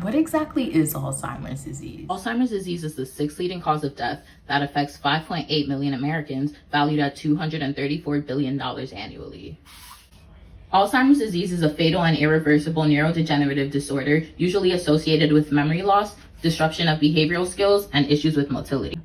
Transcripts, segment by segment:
What exactly is Alzheimer's disease? Alzheimer's disease is the sixth leading cause of death that affects 5.8 million Americans, valued at $234 billion annually. Alzheimer's disease is a fatal and irreversible neurodegenerative disorder, usually associated with memory loss, disruption of behavioral skills, and issues with motility.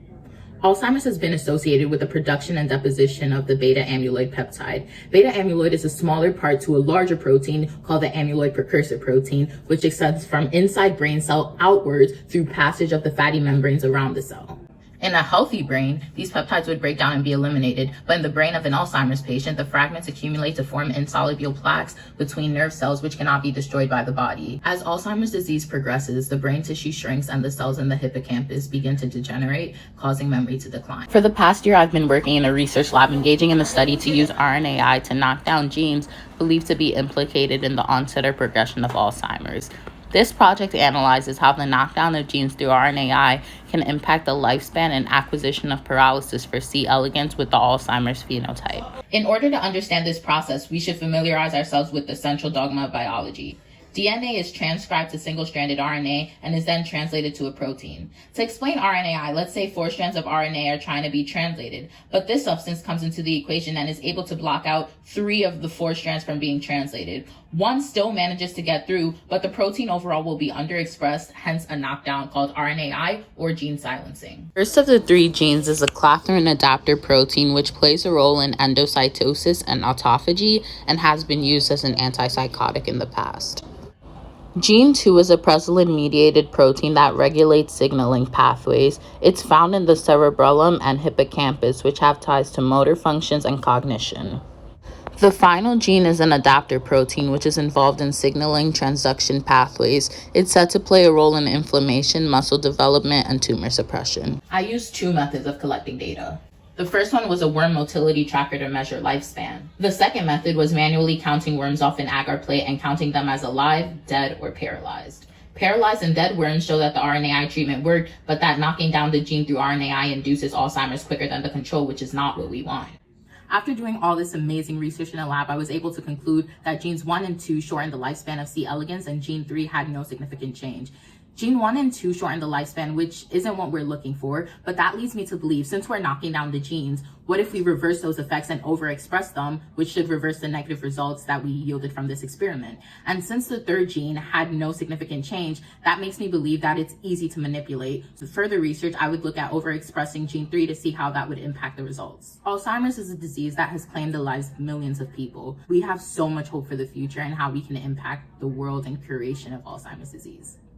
Alzheimer's has been associated with the production and deposition of the beta amyloid peptide. Beta amyloid is a smaller part to a larger protein called the amyloid precursor protein, which extends from inside brain cell outwards through passage of the fatty membranes around the cell. In a healthy brain, these peptides would break down and be eliminated, but in the brain of an Alzheimer's patient, the fragments accumulate to form insoluble plaques between nerve cells which cannot be destroyed by the body. As Alzheimer's disease progresses, the brain tissue shrinks and the cells in the hippocampus begin to degenerate, causing memory to decline. For the past year, I've been working in a research lab engaging in a study to use RNAi to knock down genes believed to be implicated in the onset or progression of Alzheimer's. This project analyzes how the knockdown of genes through RNAi can impact the lifespan and acquisition of paralysis for C. elegans with the Alzheimer's phenotype. In order to understand this process, we should familiarize ourselves with the central dogma of biology. DNA is transcribed to single-stranded RNA and is then translated to a protein. To explain RNAi, let's say 4 strands of RNA are trying to be translated, but this substance comes into the equation and is able to block out 3 of the 4 strands from being translated. 1 still manages to get through, but the protein overall will be underexpressed, hence a knockdown called RNAi or gene silencing. First of the 3 genes is a clathrin adapter protein, which plays a role in endocytosis and autophagy and has been used as an antipsychotic in the past. Gene 2 is a presolin-mediated protein that regulates signaling pathways. It's found in the cerebellum and hippocampus, which have ties to motor functions and cognition. The final gene is an adapter protein, which is involved in signaling transduction pathways. It's said to play a role in inflammation, muscle development, and tumor suppression. I used 2 methods of collecting data. The first one was a worm motility tracker to measure lifespan. The second method was manually counting worms off an agar plate and counting them as alive, dead, or paralyzed. Paralyzed and dead worms show that the RNAi treatment worked, but that knocking down the gene through RNAi induces Alzheimer's quicker than the control, which is not what we want. After doing all this amazing research in a lab, I was able to conclude that genes 1 and 2 shortened the lifespan of C. elegans and gene 3 had no significant change. Gene 1 and 2 shorten the lifespan, which isn't what we're looking for, but that leads me to believe, since we're knocking down the genes, what if we reverse those effects and overexpress them, which should reverse the negative results that we yielded from this experiment? And since the third gene had no significant change, that makes me believe that it's easy to manipulate. For further research, I would look at overexpressing gene 3 to see how that would impact the results. Alzheimer's is a disease that has claimed the lives of millions of people. We have so much hope for the future and how we can impact the world and curation of Alzheimer's disease.